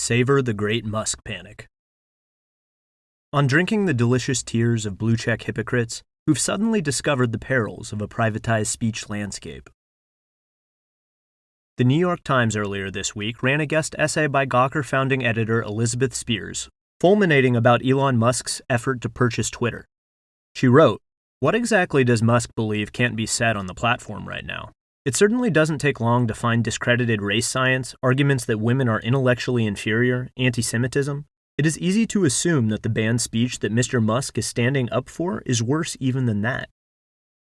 Savor the Great Musk Panic. On drinking the delicious tears of blue-check hypocrites who've suddenly discovered the perils of a privatized speech landscape. The New York Times earlier this week ran a guest essay by Gawker founding editor Elizabeth Spiers, fulminating about Elon Musk's effort to purchase Twitter. She wrote, "What exactly does Musk believe can't be said on the platform right now? It certainly doesn't take long to find discredited race science, arguments that women are intellectually inferior, anti-Semitism. It is easy to assume that the banned speech that Mr. Musk is standing up for is worse even than that."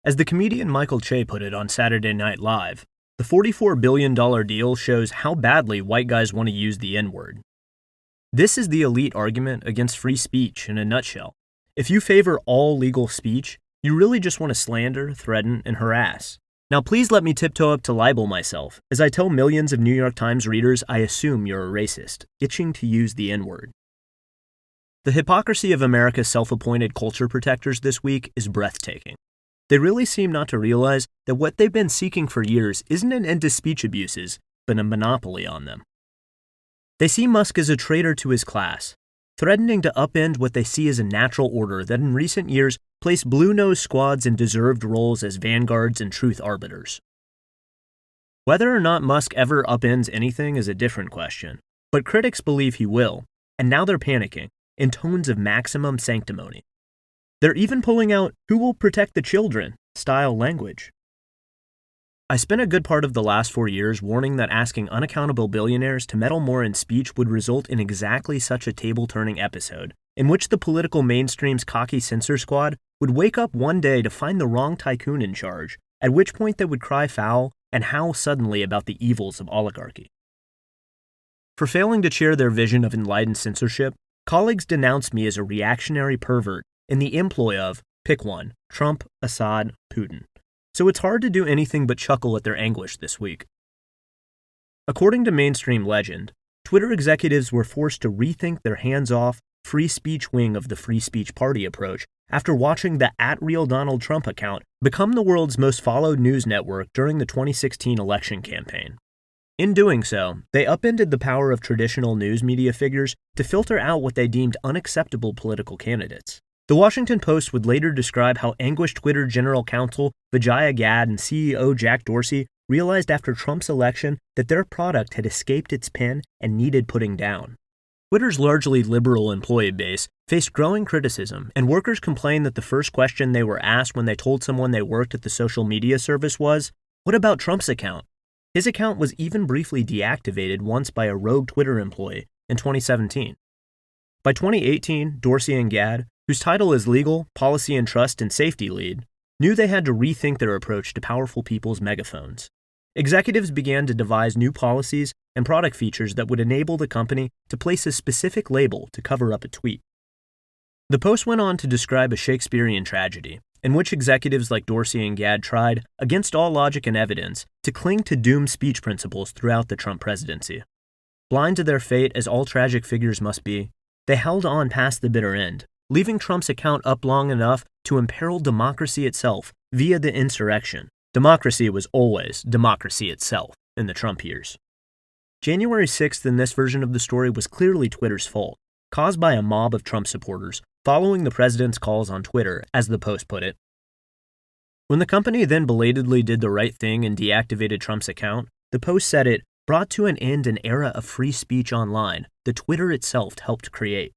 As the comedian Michael Che put it on Saturday Night Live, the $44 billion deal shows how badly white guys want to use the N-word. This is the elite argument against free speech in a nutshell. If you favor all legal speech, you really just want to slander, threaten, and harass. Now please let me tiptoe up to libel myself, as I tell millions of New York Times readers I assume you're a racist, itching to use the N-word. The hypocrisy of America's self-appointed culture protectors this week is breathtaking. They really seem not to realize that what they've been seeking for years isn't an end to speech abuses, but a monopoly on them. They see Musk as a traitor to his class, threatening to upend what they see as a natural order that in recent years placed blue-nosed squads in deserved roles as vanguards and truth arbiters. Whether or not Musk ever upends anything is a different question, but critics believe he will, and now they're panicking, in tones of maximum sanctimony. They're even pulling out "who will protect the children" style language. I spent a good part of the last 4 years warning that asking unaccountable billionaires to meddle more in speech would result in exactly such a table-turning episode, in which the political mainstream's cocky censor squad would wake up one day to find the wrong tycoon in charge, at which point they would cry foul and howl suddenly about the evils of oligarchy. For failing to share their vision of enlightened censorship, colleagues denounced me as a reactionary pervert in the employ of, pick one, Trump, Assad, Putin. So it's hard to do anything but chuckle at their anguish this week. According to mainstream legend, Twitter executives were forced to rethink their hands-off, free speech wing of the Free Speech Party approach after watching the @RealDonaldTrump account become the world's most followed news network during the 2016 election campaign. In doing so, they upended the power of traditional news media figures to filter out what they deemed unacceptable political candidates. The Washington Post would later describe how anguished Twitter General Counsel Vijaya Gadde and CEO Jack Dorsey realized after Trump's election that their product had escaped its pen and needed putting down. Twitter's largely liberal employee base faced growing criticism, and workers complained that the first question they were asked when they told someone they worked at the social media service was, "What about Trump's account?" His account was even briefly deactivated once by a rogue Twitter employee in 2017. By 2018, Dorsey and Gadde, whose title is Legal, Policy and Trust and Safety Lead, knew they had to rethink their approach to powerful people's megaphones. Executives began to devise new policies and product features that would enable the company to place a specific label to cover up a tweet. The Post went on to describe a Shakespearean tragedy, in which executives like Dorsey and Gadde tried, against all logic and evidence, to cling to doomed speech principles throughout the Trump presidency. Blind to their fate as all tragic figures must be, they held on past the bitter end, leaving Trump's account up long enough to imperil democracy itself via the insurrection. Democracy was always democracy itself in the Trump years. January 6th in this version of the story was clearly Twitter's fault, caused by a mob of Trump supporters following the president's calls on Twitter, as the Post put it. When the company then belatedly did the right thing and deactivated Trump's account, the Post said it brought to an end an era of free speech online that Twitter itself helped create.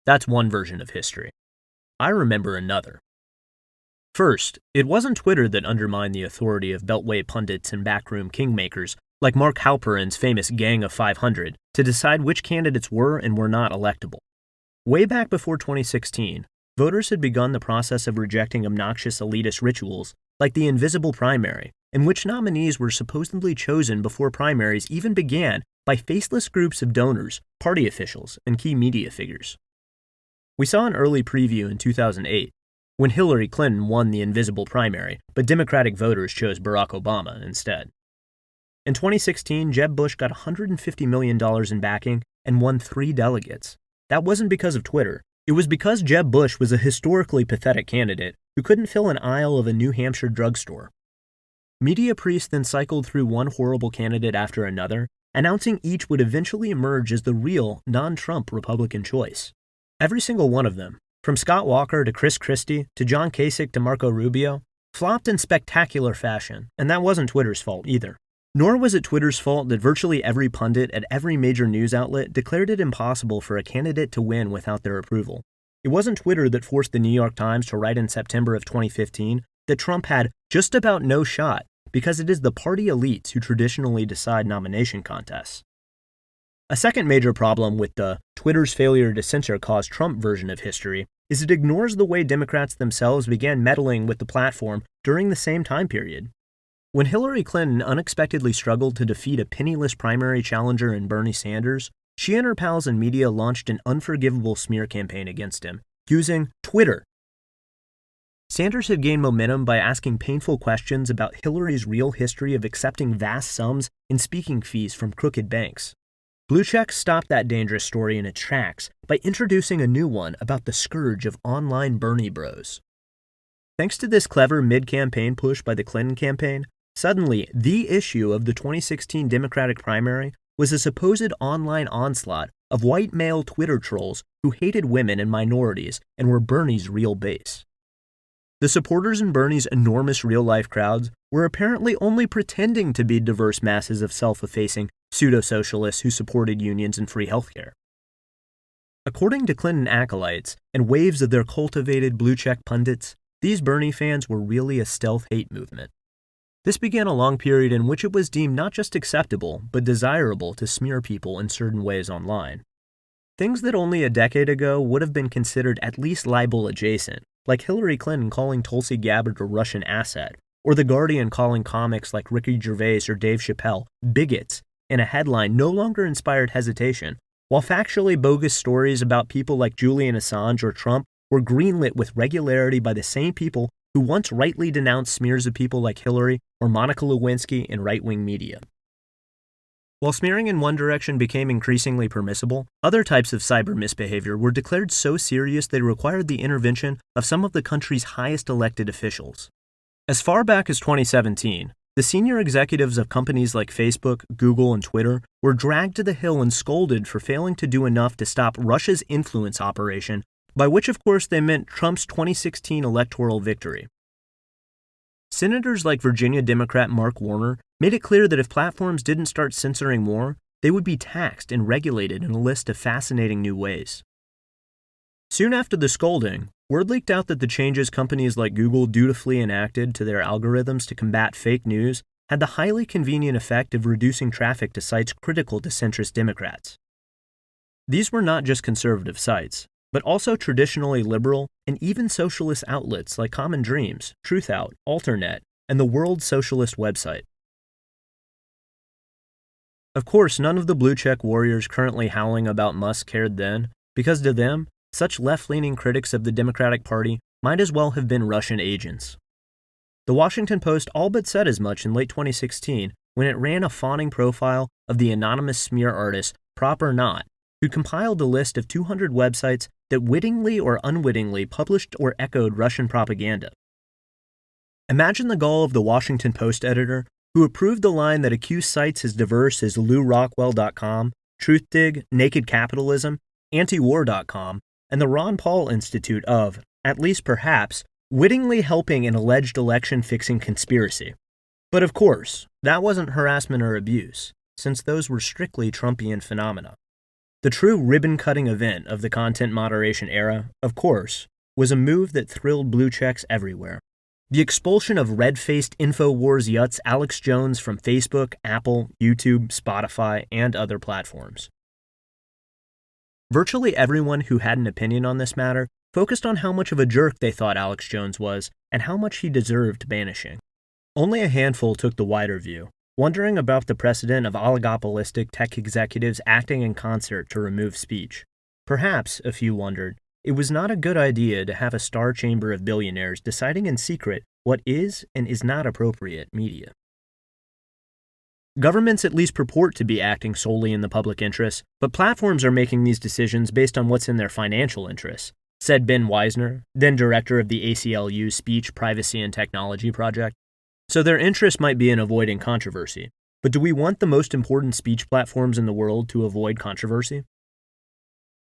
That's one version of history. I remember another. First, it wasn't Twitter that undermined the authority of Beltway pundits and backroom kingmakers like Mark Halperin's famous Gang of 500 to decide which candidates were and were not electable. Way back before 2016, voters had begun the process of rejecting obnoxious elitist rituals like the invisible primary, in which nominees were supposedly chosen before primaries even began by faceless groups of donors, party officials, and key media figures. We saw an early preview in 2008, when Hillary Clinton won the invisible primary, but Democratic voters chose Barack Obama instead. In 2016, Jeb Bush got $150 million in backing and won 3 delegates. That wasn't because of Twitter. It was because Jeb Bush was a historically pathetic candidate who couldn't fill an aisle of a New Hampshire drugstore. Media priests then cycled through one horrible candidate after another announcing each would eventually emerge as the real, non-Trump Republican choice. Every single one of them, from Scott Walker to Chris Christie to John Kasich to Marco Rubio, flopped in spectacular fashion, and that wasn't Twitter's fault either. Nor was it Twitter's fault that virtually every pundit at every major news outlet declared it impossible for a candidate to win without their approval. It wasn't Twitter that forced the New York Times to write in September of 2015 that Trump had just about no shot because it is the party elites who traditionally decide nomination contests. A second major problem with the Twitter's failure to censor cause Trump version of history is it ignores the way Democrats themselves began meddling with the platform during the same time period. When Hillary Clinton unexpectedly struggled to defeat a penniless primary challenger in Bernie Sanders, she and her pals in media launched an unforgivable smear campaign against him, using Twitter. Sanders had gained momentum by asking painful questions about Hillary's real history of accepting vast sums in speaking fees from crooked banks. Blue Check stopped that dangerous story in its tracks by introducing a new one about the scourge of online Bernie bros. Thanks to this clever mid-campaign push by the Clinton campaign, suddenly, the issue of the 2016 Democratic primary was a supposed online onslaught of white male Twitter trolls who hated women and minorities and were Bernie's real base. The supporters in Bernie's enormous real-life crowds were apparently only pretending to be diverse masses of self-effacing pseudo-socialists who supported unions and free healthcare. According to Clinton acolytes and waves of their cultivated blue-check pundits, these Bernie fans were really a stealth hate movement. This began a long period in which it was deemed not just acceptable, but desirable to smear people in certain ways online. Things that only a decade ago would have been considered at least libel adjacent, like Hillary Clinton calling Tulsi Gabbard a Russian asset, or The Guardian calling comics like Ricky Gervais or Dave Chappelle bigots in a headline no longer inspired hesitation, while factually bogus stories about people like Julian Assange or Trump were greenlit with regularity by the same people who once rightly denounced smears of people like Hillary or Monica Lewinsky in right-wing media. While smearing in one direction became increasingly permissible, other types of cyber misbehavior were declared so serious they required the intervention of some of the country's highest elected officials. As far back as 2017, the senior executives of companies like Facebook, Google, and Twitter were dragged to the Hill and scolded for failing to do enough to stop Russia's influence operation, by which of course they meant Trump's 2016 electoral victory. Senators like Virginia Democrat Mark Warner made it clear that if platforms didn't start censoring more, they would be taxed and regulated in a list of fascinating new ways. Soon after the scolding, word leaked out that the changes companies like Google dutifully enacted to their algorithms to combat fake news had the highly convenient effect of reducing traffic to sites critical to centrist Democrats. These were not just conservative sites, but also traditionally liberal and even socialist outlets like Common Dreams, Truthout, Alternet, and the World Socialist website. Of course, none of the blue-check warriors currently howling about Musk cared then, because to them, such left-leaning critics of the Democratic Party might as well have been Russian agents. The Washington Post all but said as much in late 2016 when it ran a fawning profile of the anonymous smear artist Prop or Not, who compiled a list of 200 websites that wittingly or unwittingly published or echoed Russian propaganda. Imagine the gall of the Washington Post editor who approved the line that accused sites as diverse as LouRockwell.com, TruthDig, Naked Capitalism, Antiwar.com, and the Ron Paul Institute of, at least perhaps, wittingly helping an alleged election-fixing conspiracy. But of course, that wasn't harassment or abuse, since those were strictly Trumpian phenomena. The true ribbon-cutting event of the content moderation era, of course, was a move that thrilled blue checks everywhere. The expulsion of red-faced InfoWars yuts Alex Jones from Facebook, Apple, YouTube, Spotify, and other platforms. Virtually everyone who had an opinion on this matter focused on how much of a jerk they thought Alex Jones was and how much he deserved banishing. Only a handful took the wider view, wondering about the precedent of oligopolistic tech executives acting in concert to remove speech. Perhaps, a few wondered, it was not a good idea to have a star chamber of billionaires deciding in secret what is and is not appropriate media. Governments at least purport to be acting solely in the public interest, but platforms are making these decisions based on what's in their financial interests, said Ben Weisner, then director of the ACLU's Speech, Privacy, and Technology Project. So their interest might be in avoiding controversy. But do we want the most important speech platforms in the world to avoid controversy?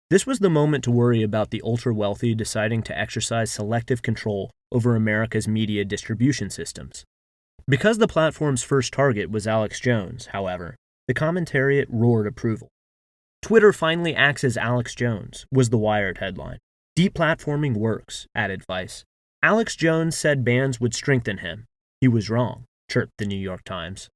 This was the moment to worry about the ultra-wealthy deciding to exercise selective control over America's media distribution systems. Because the platform's first target was Alex Jones, however, the commentariat roared approval. Twitter finally acts as Alex Jones, was the Wired headline. Deplatforming works, added Vice. Alex Jones said bans would strengthen him. He was wrong, chirped the New York Times.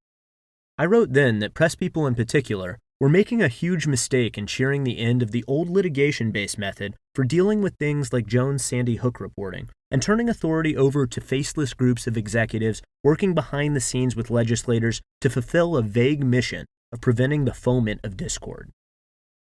I wrote then that press people in particular were making a huge mistake in cheering the end of the old litigation-based method for dealing with things like Jones' Sandy Hook reporting and turning authority over to faceless groups of executives working behind the scenes with legislators to fulfill a vague mission of preventing the foment of discord.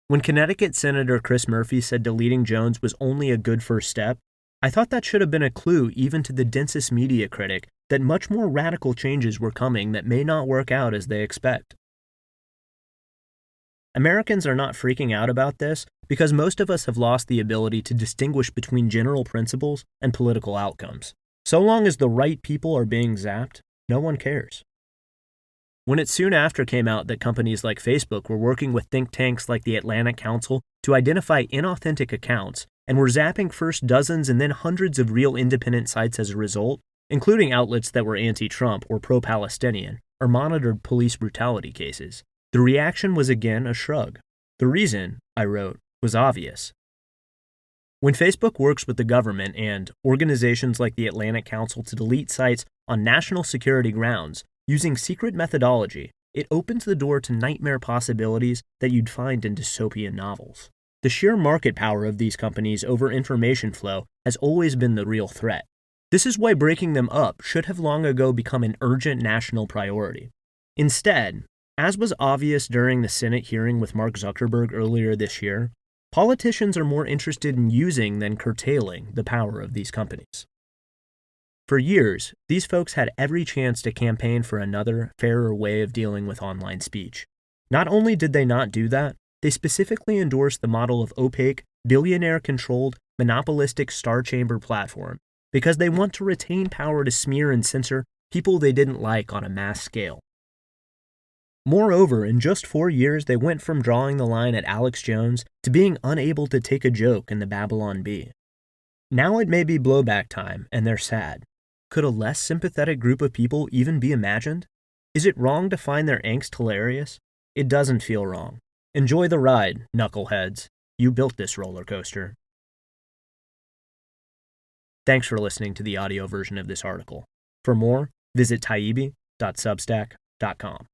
When Connecticut Senator Chris Murphy said deleting Jones was only a good first step, I thought that should have been a clue even to the densest media critic that much more radical changes were coming that may not work out as they expect. Americans are not freaking out about this because most of us have lost the ability to distinguish between general principles and political outcomes. So long as the right people are being zapped, no one cares. When it soon after came out that companies like Facebook were working with think tanks like the Atlantic Council to identify inauthentic accounts and were zapping first dozens and then hundreds of real independent sites as a result, including outlets that were anti-Trump or pro-Palestinian or monitored police brutality cases, the reaction was again a shrug. The reason, I wrote, was obvious. When Facebook works with the government and organizations like the Atlantic Council to delete sites on national security grounds using secret methodology, it opens the door to nightmare possibilities that you'd find in dystopian novels. The sheer market power of these companies over information flow has always been the real threat. This is why breaking them up should have long ago become an urgent national priority. Instead, as was obvious during the Senate hearing with Mark Zuckerberg earlier this year, politicians are more interested in using than curtailing the power of these companies. For years, these folks had every chance to campaign for another, fairer way of dealing with online speech. Not only did they not do that, they specifically endorsed the model of opaque, billionaire-controlled, monopolistic star chamber platform because they want to retain power to smear and censor people they didn't like on a mass scale. Moreover, in just 4 years, they went from drawing the line at Alex Jones to being unable to take a joke in the Babylon Bee. Now it may be blowback time, and they're sad. Could a less sympathetic group of people even be imagined? Is it wrong to find their angst hilarious? It doesn't feel wrong. Enjoy the ride, knuckleheads. You built this roller coaster. Thanks for listening to the audio version of this article. For more, visit taibbi.substack.com.